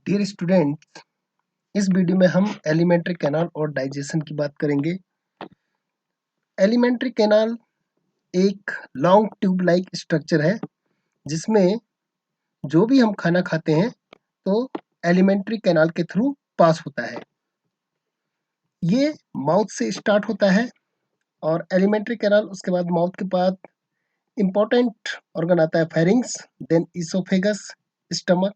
Dear student, इस video में हम एलिमेंट्री कैनाल और डाइजेशन की बात करेंगे। एलिमेंट्री कैनाल एक लॉन्ग ट्यूब लाइक स्ट्रक्चर है जिसमें जो भी हम खाना खाते हैं तो एलिमेंट्री कैनाल के थ्रू पास होता है। ये माउथ से स्टार्ट होता है और एलिमेंट्री कैनाल उसके बाद माउथ के बाद इम्पोर्टेंट ऑर्गन आता है pharynx, then oesophagus, stomach,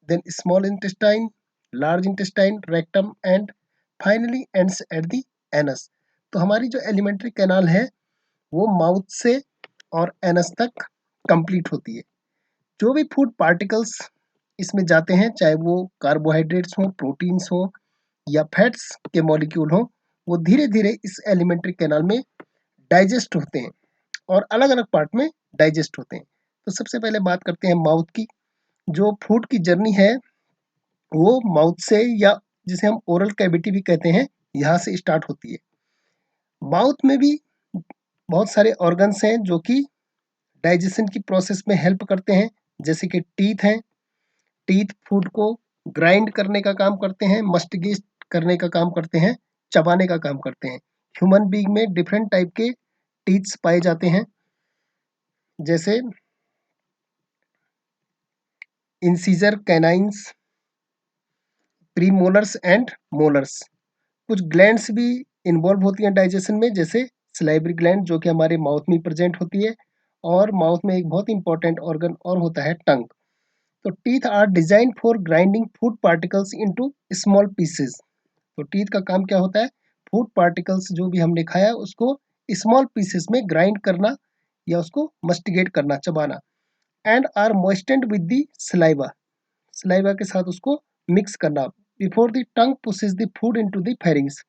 then small intestine, large intestine, rectum and finally ends at the anus। तो हमारी जो एलिमेंट्री कैनाल है वो माउथ से और एनस तक कंप्लीट होती है। जो भी फूड पार्टिकल्स इसमें जाते हैं, चाहे वो कार्बोहाइड्रेट्स हो, प्रोटीन्स हो या फैट्स के मॉलिक्यूल हो, वो धीरे धीरे इस एलिमेंट्री कैनाल में डाइजेस्ट होते हैं और अलग अलग पार्ट में डाइजेस्ट होते हैं। तो सबसे पहले बात करते हैं माउथ की। जो फूड की जर्नी है वो माउथ से, या जिसे हम ओरल कैविटी भी कहते हैं, यहाँ से स्टार्ट होती है। माउथ में भी बहुत सारे ऑर्गन्स हैं जो कि डाइजेशन की प्रोसेस में हेल्प करते हैं, जैसे कि टीथ हैं। टीथ फूड को ग्राइंड करने का काम करते हैं, मस्टिगेट करने का काम करते हैं, चबाने का काम करते हैं। ह्यूमन बीइंग में डिफरेंट टाइप के टीथ्स पाए जाते हैं, जैसे incisor, canines, premolars and molars. कुछ ग्लैंड्स भी इन्वॉल्व होती हैं डाइजेशन में, जैसे सलाइवरी ग्लैंड जो कि हमारे माउथ में प्रेजेंट होती है, और माउथ में एक बहुत इंपॉर्टेंट ऑर्गन और होता है टंग। तो teeth are design for grinding food particles into small pieces. तो टीथ का काम क्या होता है? फूड पार्टिकल्स जो भी हमने खाया उसको स्मॉल पीसेस में ग्राइंड करना या उसको मस्टिगेट करना, चबाना। And are moistened with the saliva, saliva के साथ उसको मिक्स करना। Before the tongue pushes the food into the pharynx,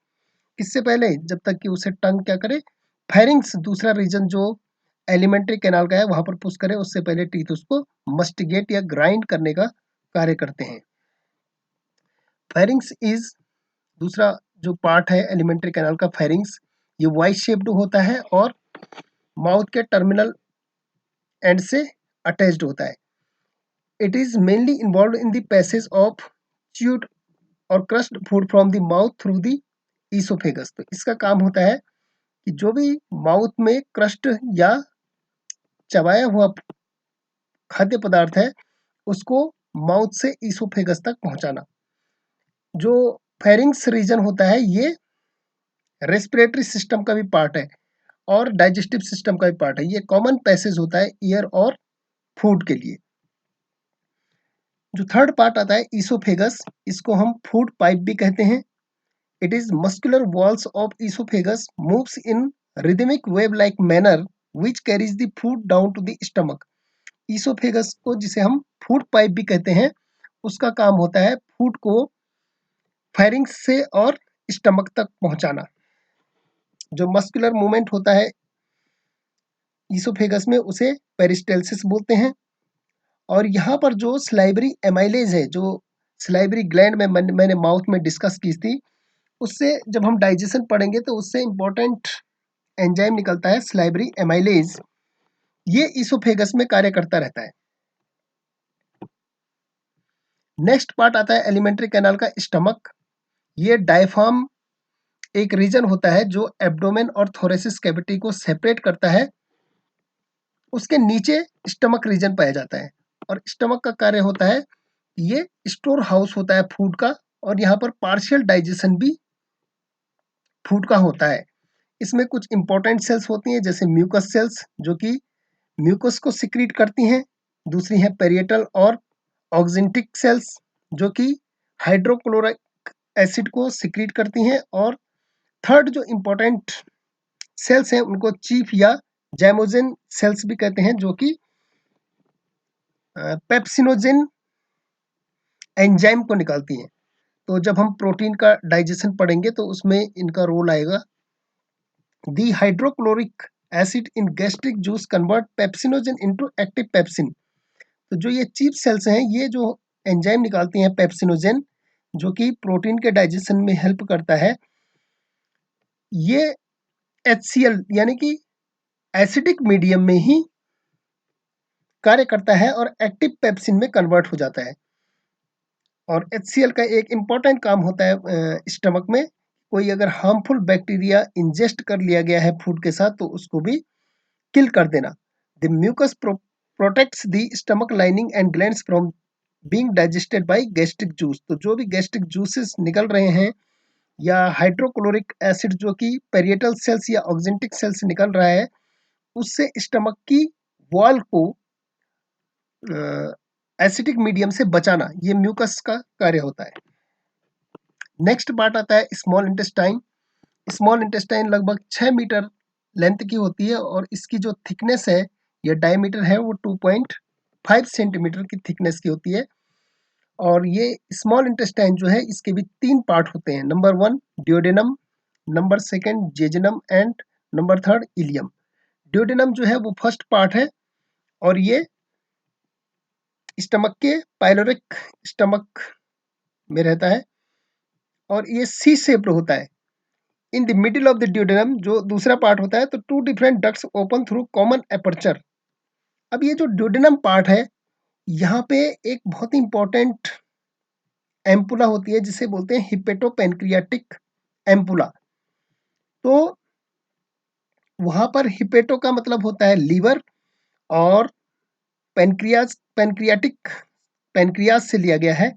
इससे पहले जब तक कि उसे टंग क्या करे, फेरिंग्स दूसरा रीजन जो एलिमेंट्री कैनाल का है वहां पर पुश करे, उससे पहले टीथ उसको मस्टिगेट या ग्राइंड करने का कार्य करते हैं। फेरिंग्स इज दूसरा जो पार्ट है एलिमेंट्री कैनाल का, फेरिंग्स। ये वाई शेप्ड होता है और माउथ के टर्मिनल एंड से अटैच्ड होता है। It is mainly involve in the passage of chewed और crushed food from the mouth through the oesophagus. तो इसका काम होता है कि जो भी माउथ में क्रस्ट या चबाया हुआ खाद्य पदार्थ है उसको माउथ से ईसोफेगस तक पहुंचाना। जो फेरिंग्स रीजन होता है ये रेस्पिरेटरी सिस्टम का भी पार्ट है और डाइजेस्टिव सिस्टम का भी पार्ट है। ये कॉमन पैसेज होता है ईयर और फूड के लिए। जो थर्ड पार्ट आता है ईसोफेगस, इसको हम फूड पाइप भी कहते हैं। It is muscular walls of oesophagus moves in rhythmic wave like manner which carries the food down to the stomach. Oesophagus को, जिसे हम फूड पाइप भी कहते हैं, उसका काम होता है फूड को फेरिंग्स से और स्टमक तक पहुंचाना। जो मस्कुलर मूवमेंट होता है ईसोफेगस में उसे पेरिस्टेल्सिस बोलते हैं। और यहाँ पर जो स्लाइवरी एमाइलेज है, जो स्लाइवरी ग्लैंड में मैंने माउथ में डिस्कस की थी, उससे जब हम डाइजेशन पढ़ेंगे तो उससे इंपॉर्टेंट एंजाइम निकलता है स्लाइवरी एमाइलेज। ये ईसोफेगस में कार्य करता रहता है। नेक्स्ट पार्ट आता है एलिमेंट्री कैनाल का स्टमक। ये डायफ्राम एक रीजन होता है जो एब्डोमेन और थोरेसिस कैविटी को सेपरेट करता है। उसके नीचे स्टमक रीजन पाया जाता है और स्टमक का कार्य होता है, ये स्टोर हाउस होता है फूड का, और यहाँ पर पार्शियल डाइजेशन भी फूड का होता है। इसमें कुछ इंपॉर्टेंट सेल्स होती हैं, जैसे म्यूकस सेल्स जो कि म्यूकस को सिक्रीट करती हैं। दूसरी है पेरिएटल और ऑक्जेंटिक सेल्स जो कि हाइड्रोक्लोरिक एसिड को सिक्रीट करती हैं। और थर्ड जो इंपॉर्टेंट सेल्स हैं उनको चीफ या जैमोजेन सेल्स भी कहते हैं, जो कि पेप्सिनोजेन एंजाइम को निकालती हैं। तो जब हम प्रोटीन का डाइजेशन पढ़ेंगे तो उसमें इनका रोल आएगा। The hydrochloric acid in gastric juice convert pepsinogen into active pepsin. तो जो ये चीफ सेल्स हैं, ये जो एंजाइम निकालती हैं पेप्सिनोजेन, जो कि प्रोटीन के डाइजेशन में हेल्प करता है, ये HCl यानी कि एसिडिक मीडियम में ही कार्य करता है और एक्टिव पेप्सिन में कन्वर्ट हो जाता है। और HCl का एक इम्पॉर्टेंट काम होता है स्टमक में, कोई अगर हार्मफुल बैक्टीरिया इंजेस्ट कर लिया गया है फूड के साथ तो उसको भी किल कर देना। The mucus protects the stomach lining and glands from being digested by gastric juice. तो जो भी गैस्ट्रिक जूसेस निकल रहे हैं या हाइड्रोक्लोरिक एसिड जो कि पेरिएटल सेल्स या ऑक्जेंटिक सेल्स से निकल रहा है, उससे स्टमक की वॉल को एसिडिक मीडियम से बचाना, ये म्यूकस का कार्य होता है। नेक्स्ट पार्ट आता है स्मॉल इंटेस्टाइन। स्मॉल इंटेस्टाइन लगभग 6 मीटर लेंथ की होती है और इसकी जो थिकनेस है या डायमीटर है वो 2.5 सेंटीमीटर की थिकनेस की होती है। और ये स्मॉल इंटेस्टाइन जो है इसके भी 3 पार्ट होते हैं। Number 1 duodenum, number 2 jejunum and number 3 ileum. Duodenum जो है वो फर्स्ट पार्ट है और ये स्टमक के पाइलोरिक स्टमक में रहता है और ये सी शेप्ड होता है। In the middle of the duodenum जो दूसरा पार्ट होता है, तो 2 different ducts open through common aperture. अब ये जो ड्यूडेनम पार्ट है, यहाँ पे एक बहुत ही इंपॉर्टेंट एम्पुला होती है जिसे बोलते हैं हिपेटोपेनक्रियाटिक एम्पुला। तो वहां पर हिपेटो का मतलब होता है लीवर और पेनक्रियाज, पेनक्रियाज से लिया गया है।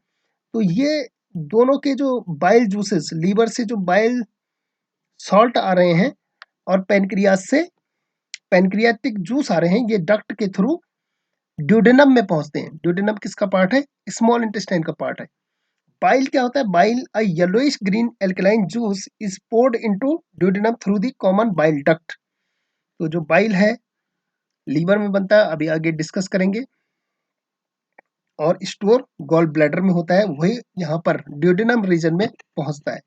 तो ये दोनों के जो बाइल जूसेस, लीवर से जो बाइल सॉल्ट आ रहे हैं और पेनक्रियाज से पेनक्रियाटिक जूस आ रहे हैं, ये डक्ट के थ्रू ड्यूडेनम में पहुंचते हैं। ड्यूडेनम किसका पार्ट है? स्मॉल इंटेस्टाइन का पार्ट है। बाइल क्या होता है? Bile a yellowish green alkaline juice is poured into duodenum through the common bile duct. तो जो बाइल है लीवर में बनता है, अभी आगे डिस्कस करेंगे, और स्टोर गॉल ब्लैडर में होता है, वही यहाँ पर ड्यूडेनम रीजन में पहुंचता है।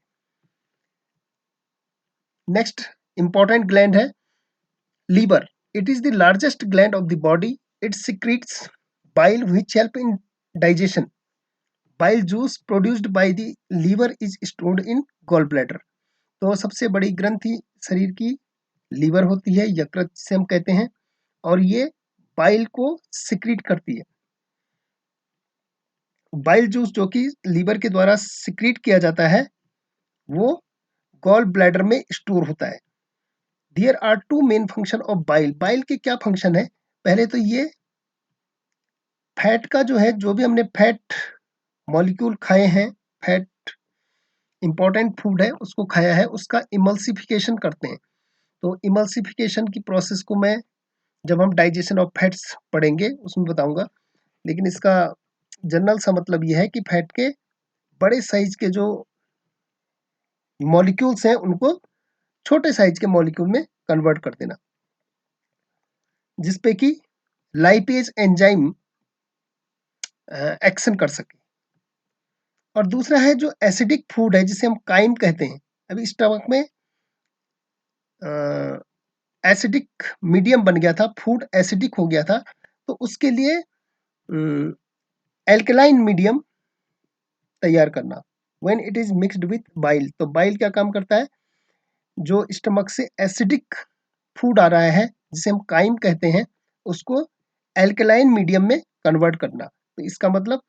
नेक्स्ट इंपॉर्टेंट ग्लैंड है liver. It is the largest gland of the body. It secretes bile which help in digestion. Bile juice produced by the liver is stored in gall bladder. तो सबसे बड़ी ग्रंथि शरीर की लीवर होती है, यकृत जिसे हम कहते हैं, और ये बाइल को सिक्रीट करती है। बाइल जूस जो कि लीवर के द्वारा सिक्रीट किया जाता है वो गॉल ब्लैडर में स्टोर होता है। There are 2 main function of bile. Bile के क्या फंक्शन है? पहले तो ये फैट का जो है, जो भी हमने फैट मॉलिक्यूल खाए हैं, फैट इंपॉर्टेंट फूड है उसको खाया है, उसका इमल्सिफिकेशन करते हैं। तो इमल्सिफिकेशन की प्रोसेस को मैं जब हम डाइजेशन ऑफ फैट्स पढ़ेंगे उसमें बताऊंगा, लेकिन इसका जनरल सा मतलब यह है कि फैट के बड़े साइज के जो मॉलिक्यूल्स हैं उनको छोटे साइज के मॉलिक्यूल में कन्वर्ट कर देना, जिसपे कि लाइपेज एंजाइम एक्शन कर सके। और दूसरा है जो एसिडिक फूड है जिसे हम काइम कहते हैं। अभी स्टमक में एसिडिक मीडियम बन गया था, फूड एसिडिक हो गया था, तो उसके लिए एल्कलाइन मीडियम तैयार करना when it is mixed with bile. तो बाइल क्या काम करता है? जो स्टमक से एसिडिक फूड आ रहा है जिसे हम काइम कहते हैं, उसको एल्कलाइन मीडियम में कन्वर्ट करना। तो इसका मतलब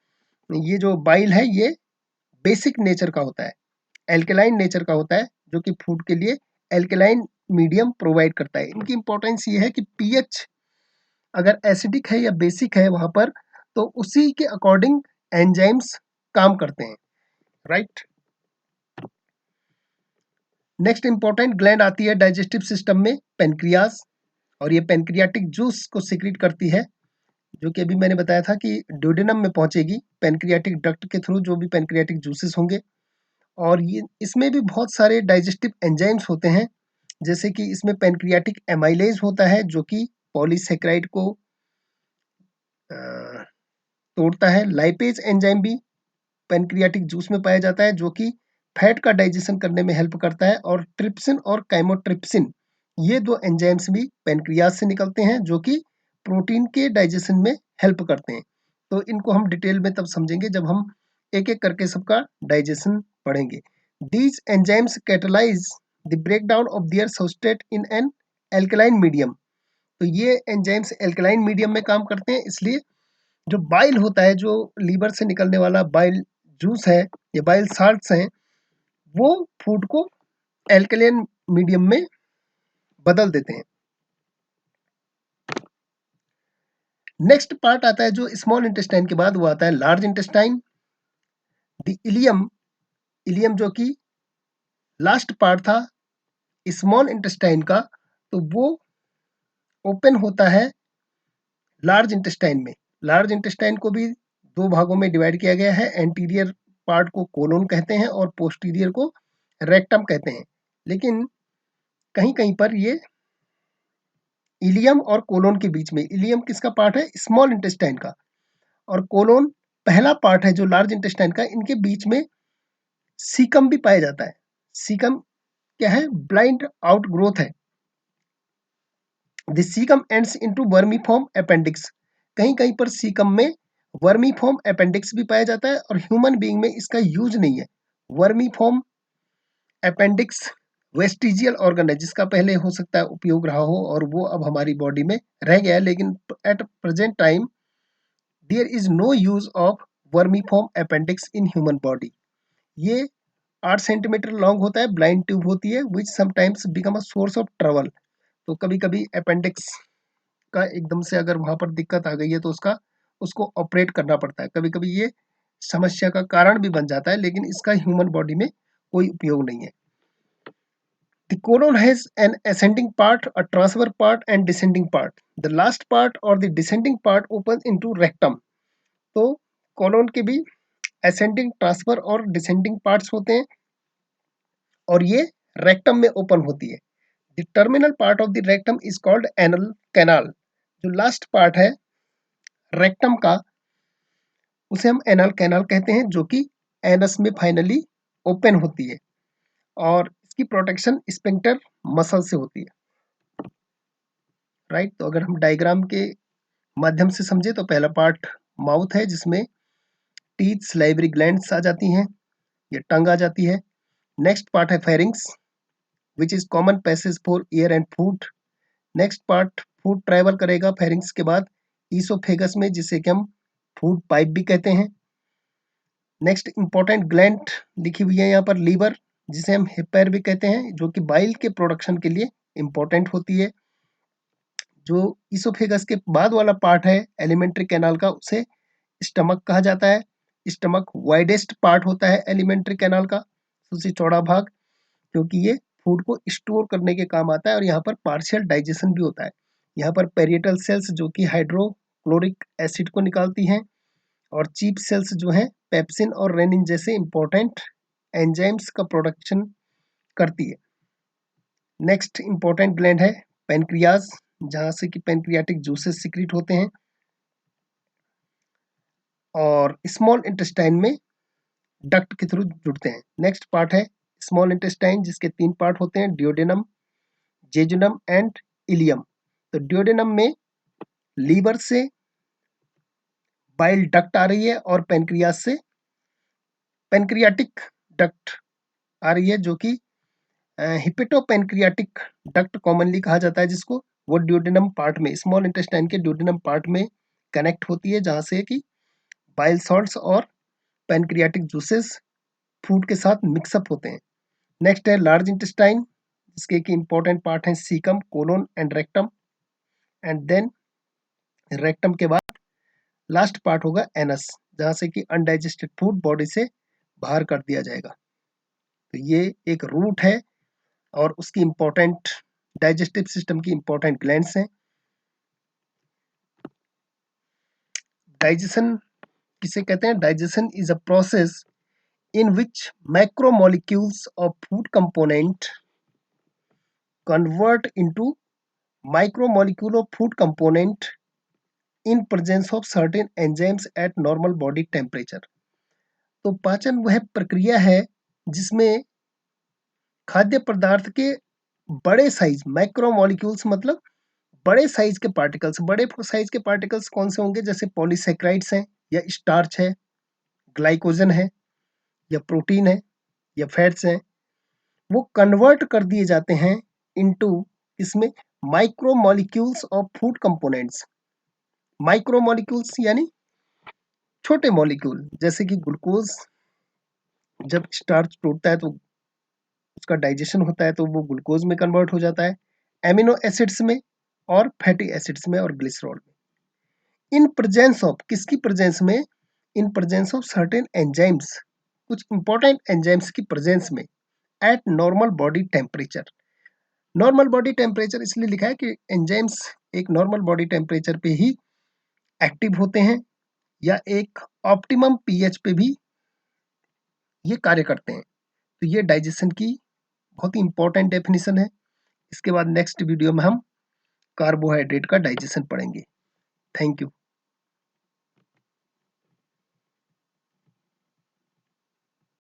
ये जो बाइल है ये बेसिक नेचर का होता है, एल्कलाइन नेचर का होता है, जो कि फूड के लिए एल्कलाइन मीडियम प्रोवाइड करता है। इनकी इंपॉर्टेंस ये है कि पीएच अगर एसिडिक है या बेसिक है वहां पर, तो उसी के अकॉर्डिंग एंजाइम्स काम करते हैं, राइट। नेक्स्ट इंपॉर्टेंट ग्लैंड आती है डाइजेस्टिव सिस्टम में, पेनक्रियाज, और ये पेनक्रियाटिक जूस को सिक्रीट करती है, जो कि अभी मैंने बताया था कि ड्यूडेनम में पहुंचेगी पेनक्रियाटिक डक्ट के थ्रू, जो भी पेनक्रियाटिक जूसेस होंगे। और ये इसमें भी बहुत सारे डाइजेस्टिव एंजाइम्स होते हैं, जैसे कि इसमें पेनक्रियाटिक एमाइलेज होता है जो कि पॉलीसेक्राइड को तोड़ता है। लाइपेज एंजाइम भी पेनक्रियाटिक जूस में पाया जाता है जो कि फैट का डाइजेशन करने में हेल्प करता है। और ट्रिप्सिन और काइमोट्रिप्सिन, ये 2 एंजाइम्स भी पेनक्रियाज से निकलते हैं जो कि प्रोटीन के डाइजेशन में हेल्प करते हैं। तो इनको हम डिटेल में तब समझेंगे जब हम एक एक करके सबका डाइजेशन पढ़ेंगे। These enzymes catalyse the breakdown of their substrate in an alkaline medium. तो ये एंजाइम्स एल्कलाइन मीडियम में काम करते हैं, इसलिए जो बाइल होता है, जो लीवर से निकलने वाला बाइल जूस है या बाइल साल्ट्स हैं, वो फूड को एल्कलाइन मीडियम में बदल देते हैं। नेक्स्ट पार्ट आता है जो स्मॉल इंटेस्टाइन के बाद, वो आता है लार्ज इंटेस्टाइन, द इलियम जो कि लास्ट पार्ट था स्मॉल इंटेस्टाइन का, तो वो ओपन होता है लार्ज इंटेस्टाइन में। लार्ज इंटेस्टाइन को भी दो भागों में डिवाइड किया गया है। एंटीरियर पार्ट को कोलोन कहते हैं और पोस्टीरियर को रेक्टम कहते हैं। लेकिन कहीं कहीं पर ये इलियम और कोलोन के बीच में, इलियम किसका पार्ट है? स्मॉल इंटेस्टाइन का, और कोलोन पहला पार्ट है जो लार्ज इंटेस्टाइन का। इनके बीच में सीकम भी पाया जाता है। सीकम क्या है? ब्लाइंड आउट ग्रोथ है। The caecum ends into vermiform appendix. कहीं कहीं पर सीकम में वर्मीफॉर्म अपेंडिक्स भी पाया जाता है, और ह्यूमन बीइंग में इसका यूज नहीं है। वर्मीफॉर्म अपेंडिक्स वेस्टिजियल ऑर्गन है, जिसका पहले हो सकता है उपयोग रहा हो और वो अब हमारी बॉडी में रह गया है, लेकिन at present time there is no use of vermiform appendix in human body. ये 8 सेंटीमीटर लॉन्ग होता है, ब्लाइंड ट्यूब होती है, which sometimes become a source of trouble. तो कभी कभी अपेंडिक्स का एकदम से अगर वहां पर दिक्कत आ गई है तो उसको ऑपरेट करना पड़ता है। कभी कभी ये समस्या का कारण भी बन जाता है, लेकिन इसका ह्यूमन बॉडी में कोई उपयोग नहीं है। The colon has an ascending part, a transverse part and descending part. The last part or the descending part opens into rectum. तो colon के भी ascending, transverse और descending parts होते हैं, और ये rectum में open होती है। The terminal part of the rectum is called anal canal. जो last part है rectum का, उसे हम anal canal कहते हैं, जो कि anus में finally open होती है, और इसकी प्रोटेक्शन स्फिंक्टर मसल से होती है। राइट, तो अगर हम डायग्राम के माध्यम से समझे तो पहला पार्ट माउथ है, जिसमें टीथ, सलाइवरी ग्लैंड्स आ जाती हैं, ये टंग आ जाती है। नेक्स्ट पार्ट है pharynx, which is common passage for air and food. Next part food travel करेगा फेरिंग्स के बाद ईसोफेगस में, जिसे कि हम फूड पाइप भी कहते हैं। नेक्स्ट इंपॉर्टेंट ग्लैंड लिखी हुई है यहाँ पर, लीवर, जिसे हम हिपर भी कहते हैं, जो कि बाइल के प्रोडक्शन के लिए इंपॉर्टेंट होती है। जो ईसोफेगस के बाद वाला पार्ट है एलिमेंट्री कैनाल का, उसे स्टमक कहा जाता है। स्टमक वाइडेस्ट पार्ट होता है एलिमेंट्री कैनाल का, सबसे चौड़ा भाग, क्योंकि ये फूड को स्टोर करने के काम आता है, और यहाँ पर पार्शियल डाइजेशन भी होता है। यहाँ पर पेरिएटल सेल्स जो कि हाइड्रोक्लोरिक एसिड को निकालती हैं, और चीप सेल्स जो हैं पेप्सिन और रेनिन जैसे इंपॉर्टेंट एंजाइम्स का प्रोडक्शन करती है। नेक्स्ट इंपॉर्टेंट ग्लैंड है पेनक्रियाज, जहाँ से कि पेनक्रियाटिक जूसेस सिक्रीट होते हैं। और स्मॉल इंटेस्टाइन में डक्ट के थ्रू जुड़ते हैं। नेक्स्ट पार्ट है स्मॉल इंटेस्टाइन, जिसके 3 पार्ट होते हैं, डियोडेनम, जेजुनम एंड इलियम। तो डियोडेनम में लीवर से बाइल डक्ट आ रही है, और पेनक्रियास से पेनक्रियाटिक डक्ट आ रही है, जो कि हिपेटोपेनक्रियाटिक डक्ट कॉमनली कहा जाता है जिसको। वो डियोडेनम पार्ट में, स्मॉल इंटेस्टाइन के डियोडेनम पार्ट में कनेक्ट होती है, जहाँ से कि बाइल सॉल्ट्स और पेनक्रियाटिक जूसेस फूड के साथ मिक्सअप होते हैं। नेक्स्ट है लार्ज इंटेस्टाइन, जिसके कि इंपॉर्टेंट पार्ट हैं caecum, colon and rectum, and then rectum के बाद लास्ट पार्ट होगा एनस, जहाँ से कि अनडाइजेस्टेड फूड बॉडी से बाहर कर दिया जाएगा। तो ये एक रूट है, और उसकी इंपॉर्टेंट डाइजेस्टिव सिस्टम की इंपॉर्टेंट ग्लैंड्स हैं। डाइजेशन किसे कहते हैं? Digestion is a process in which macromolecules of food component convert into micromolecule of food component in presence of certain enzymes at normal body temperature। तो पाचन वह प्रक्रिया है जिसमें खाद्य पदार्थ के बड़े साइज, माइक्रोमोलिक्यूल्स मतलब बड़े साइज के पार्टिकल्स। बड़े साइज के पार्टिकल्स कौन से होंगे? जैसे पॉलीसेक्राइड्स हैं, या स्टार्च है, ग्लाइकोजन है, या प्रोटीन है, या फैट्स हैं, वो कन्वर्ट कर दिए जाते हैं इनटू इसमें micromolecules of food components. Micromolecules यानी छोटे मॉलिक्यूल, जैसे कि ग्लूकोज, जब स्टार्च टूटता है तो उसका डाइजेशन होता है तो वो ग्लूकोज में कन्वर्ट हो जाता है, एमिनो एसिड्स में और फैटी एसिड्स में और ग्लिसरॉल में। इन प्रेजेंस ऑफ, किसकी प्रेजेंस में? In presence of certain enzymes, कुछ इंपॉर्टेंट एंजाइम्स की प्रेजेंस में, eight normal body temperature. Normal body temperature इसलिए लिखा है कि एंजाइम्स एक नॉर्मल बॉडी टेम्परेचर पे ही एक्टिव होते हैं या एक ऑप्टिमम पीएच पे भी ये कार्य करते हैं। तो ये डाइजेशन की बहुत ही इंपॉर्टेंट डेफिनेशन है। इसके बाद नेक्स्ट वीडियो में हम कार्बोहाइड्रेट का डाइजेशन पढ़ेंगे। Thank you.